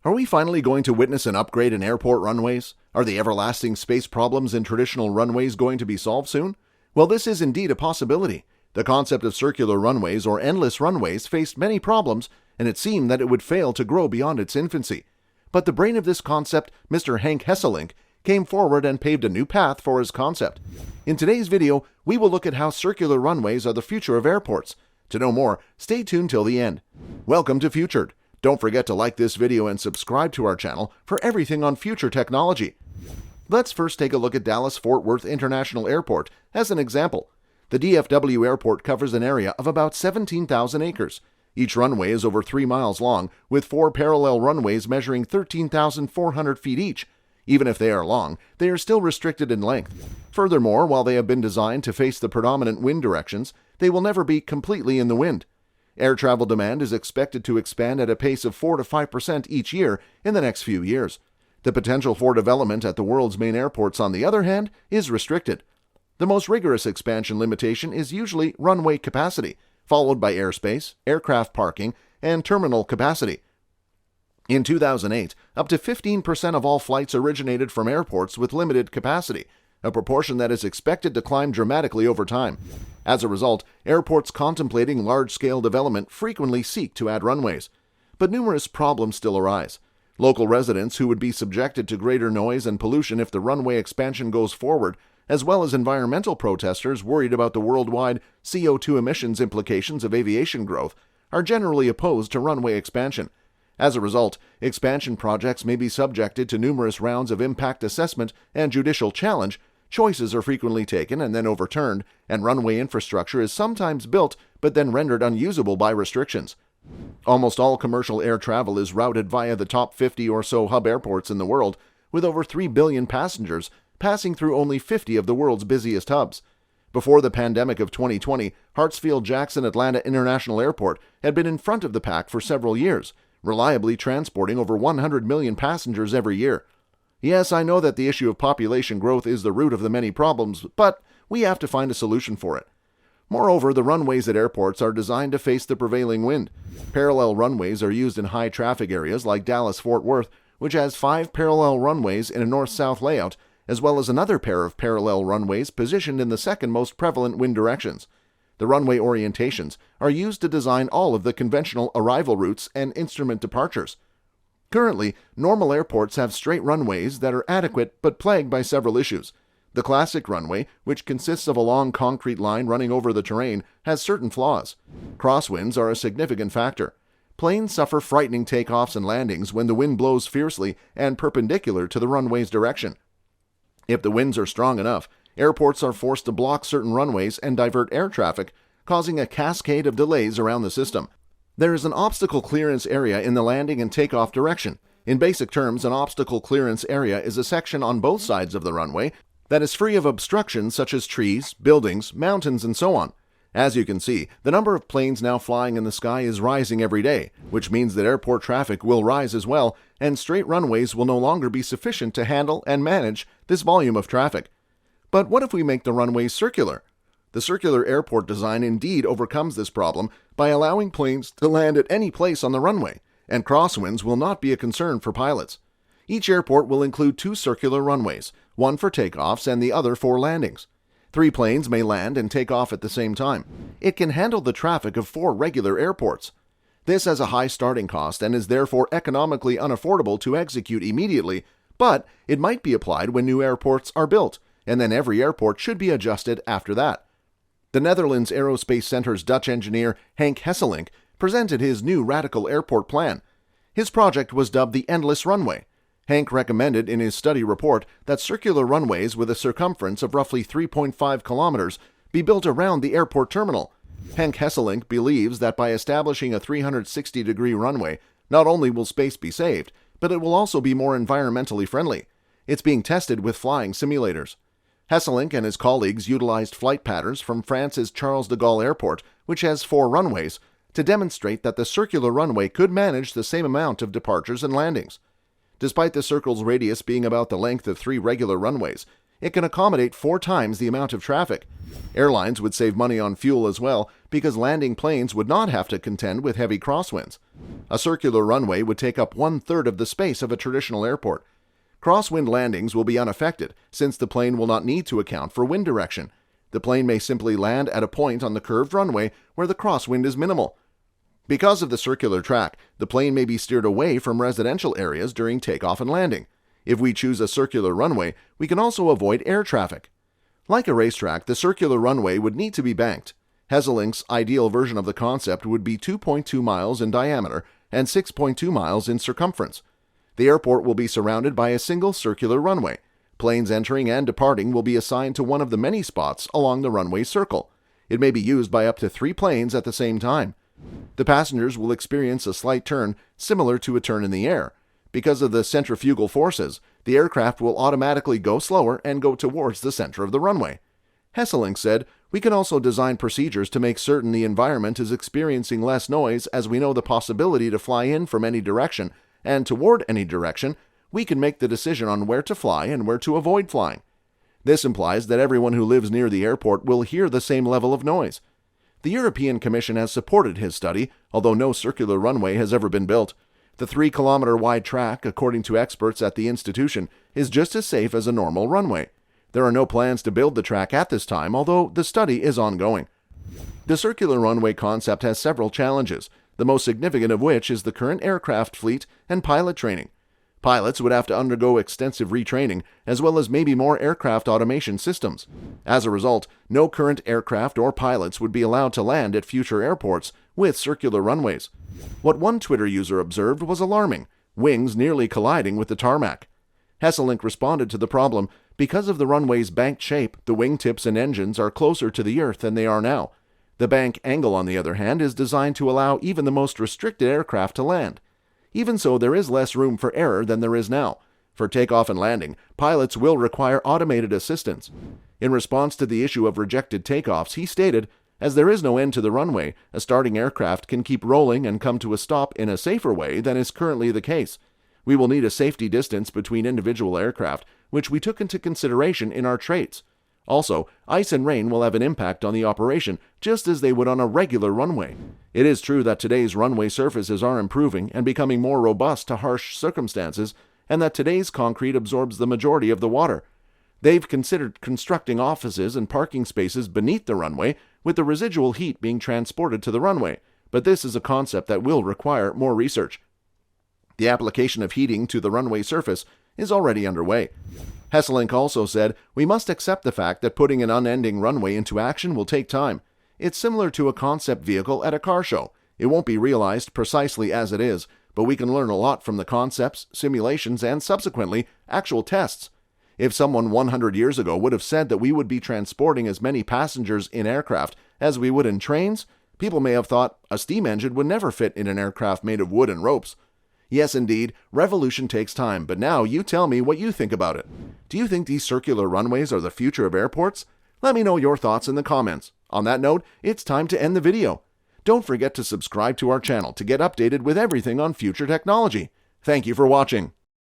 Are we finally going to witness an upgrade in airport runways? Are the everlasting space problems in traditional runways going to be solved soon? Well, this is indeed a possibility. The concept of circular runways or endless runways faced many problems, and it seemed that it would fail to grow beyond its infancy. But the brain of this concept, Mr. Henk Hesselink, came forward and paved a new path for his concept. In today's video, we will look at how circular runways are the future of airports. To know more, stay tuned till the end. Welcome to Futured. Don't forget to like this video and subscribe to our channel for everything on future technology. Let's first take a look at Dallas-Fort Worth International Airport as an example. The DFW airport covers an area of about 17,000 acres. Each runway is over 3 miles long, with 4 parallel runways measuring 13,400 feet each. Even if they are long, they are still restricted in length. Furthermore, while they have been designed to face the predominant wind directions, they will never be completely in the wind. Air travel demand is expected to expand at a pace of 4 to 5% each year in the next few years. The potential for development at the world's main airports, on the other hand, is restricted. The most rigorous expansion limitation is usually runway capacity, followed by airspace, aircraft parking, and terminal capacity. In 2008, up to 15% of all flights originated from airports with limited capacity, a proportion that is expected to climb dramatically over time. As a result, airports contemplating large-scale development frequently seek to add runways. But numerous problems still arise. Local residents who would be subjected to greater noise and pollution if the runway expansion goes forward, as well as environmental protesters worried about the worldwide CO2 emissions implications of aviation growth, are generally opposed to runway expansion. As a result, expansion projects may be subjected to numerous rounds of impact assessment and judicial challenge. Choices are frequently taken and then overturned, and runway infrastructure is sometimes built but then rendered unusable by restrictions. Almost all commercial air travel is routed via the top 50 or so hub airports in the world, with over 3 billion passengers passing through only 50 of the world's busiest hubs. Before the pandemic of 2020, Hartsfield-Jackson Atlanta International Airport had been in front of the pack for several years, reliably transporting over 100 million passengers every year. Yes, I know that the issue of population growth is the root of the many problems, but we have to find a solution for it. Moreover, the runways at airports are designed to face the prevailing wind. Parallel runways are used in high-traffic areas like Dallas-Fort Worth, which has 5 parallel runways in a north-south layout, as well as another pair of parallel runways positioned in the second most prevalent wind directions. The runway orientations are used to design all of the conventional arrival routes and instrument departures. Currently, normal airports have straight runways that are adequate but plagued by several issues. The classic runway, which consists of a long concrete line running over the terrain, has certain flaws. Crosswinds are a significant factor. Planes suffer frightening takeoffs and landings when the wind blows fiercely and perpendicular to the runway's direction. If the winds are strong enough, airports are forced to block certain runways and divert air traffic, causing a cascade of delays around the system. There is an obstacle clearance area in the landing and takeoff direction. In basic terms, an obstacle clearance area is a section on both sides of the runway that is free of obstructions such as trees, buildings, mountains, and so on. As you can see, the number of planes now flying in the sky is rising every day, which means that airport traffic will rise as well, and straight runways will no longer be sufficient to handle and manage this volume of traffic. But what if we make the runways circular? The circular airport design indeed overcomes this problem by allowing planes to land at any place on the runway, and crosswinds will not be a concern for pilots. Each airport will include 2 circular runways, one for takeoffs and the other for landings. 3 planes may land and take off at the same time. It can handle the traffic of 4 regular airports. This has a high starting cost and is therefore economically unaffordable to execute immediately, but it might be applied when new airports are built, and then every airport should be adjusted after that. The Netherlands Aerospace Center's Dutch engineer Henk Hesselink presented his new radical airport plan. His project was dubbed the ENDLESS Runway. Henk recommended in his study report that circular runways with a circumference of roughly 3.5 kilometers be built around the airport terminal. Henk Hesselink believes that by establishing a 360-degree runway, not only will space be saved, but it will also be more environmentally friendly. It's being tested with flying simulators. Hesselink and his colleagues utilized flight patterns from France's Charles de Gaulle Airport, which has 4 runways, to demonstrate that the circular runway could manage the same amount of departures and landings. Despite the circle's radius being about the length of 3 regular runways, it can accommodate 4 times the amount of traffic. Airlines would save money on fuel as well because landing planes would not have to contend with heavy crosswinds. A circular runway would take up 1/3 of the space of a traditional airport. Crosswind landings will be unaffected, since the plane will not need to account for wind direction. The plane may simply land at a point on the curved runway where the crosswind is minimal. Because of the circular track, the plane may be steered away from residential areas during takeoff and landing. If we choose a circular runway, we can also avoid air traffic. Like a racetrack, the circular runway would need to be banked. Hesselink's ideal version of the concept would be 2.2 miles in diameter and 6.2 miles in circumference. The airport will be surrounded by a single circular runway. Planes entering and departing will be assigned to one of the many spots along the runway circle. It may be used by up to 3 planes at the same time. The passengers will experience a slight turn similar to a turn in the air. Because of the centrifugal forces, the aircraft will automatically go slower and go towards the center of the runway. Hesselink said, "We can also design procedures to make certain the environment is experiencing less noise as we know the possibility to fly in from any direction and toward any direction. We can make the decision on where to fly and where to avoid flying. This implies that everyone who lives near the airport will hear the same level of noise." The European Commission has supported his study, although no circular runway has ever been built. The 3-kilometer-wide track, according to experts at the institution, is just as safe as a normal runway. There are no plans to build the track at this time, although the study is ongoing. The circular runway concept has several challenges, the most significant of which is the current aircraft fleet and pilot training. Pilots would have to undergo extensive retraining, as well as maybe more aircraft automation systems. As a result, no current aircraft or pilots would be allowed to land at future airports with circular runways. What one Twitter user observed was alarming: wings nearly colliding with the tarmac. Hesselink responded to the problem: because of the runway's banked shape, the wingtips and engines are closer to the earth than they are now. The bank angle, on the other hand, is designed to allow even the most restricted aircraft to land. Even so, there is less room for error than there is now. For takeoff and landing, pilots will require automated assistance. In response to the issue of rejected takeoffs, he stated, "As there is no end to the runway, a starting aircraft can keep rolling and come to a stop in a safer way than is currently the case. We will need a safety distance between individual aircraft, which we took into consideration in our traits. Also, ice and rain will have an impact on the operation, just as they would on a regular runway. It is true that today's runway surfaces are improving and becoming more robust to harsh circumstances, and that today's concrete absorbs the majority of the water. They've considered constructing offices and parking spaces beneath the runway, with the residual heat being transported to the runway, but this is a concept that will require more research. The application of heating to the runway surface is already underway." Hesselink also said, "We must accept the fact that putting an unending runway into action will take time. It's similar to a concept vehicle at a car show. It won't be realized precisely as it is, but we can learn a lot from the concepts, simulations, and subsequently, actual tests. If someone 100 years ago would have said that we would be transporting as many passengers in aircraft as we would in trains, people may have thought a steam engine would never fit in an aircraft made of wood and ropes. Yes, indeed, revolution takes time, but now you tell me what you think about it. Do you think these circular runways are the future of airports? Let me know your thoughts in the comments. On that note, it's time to end the video. Don't forget to subscribe to our channel to get updated with everything on future technology. Thank you for watching.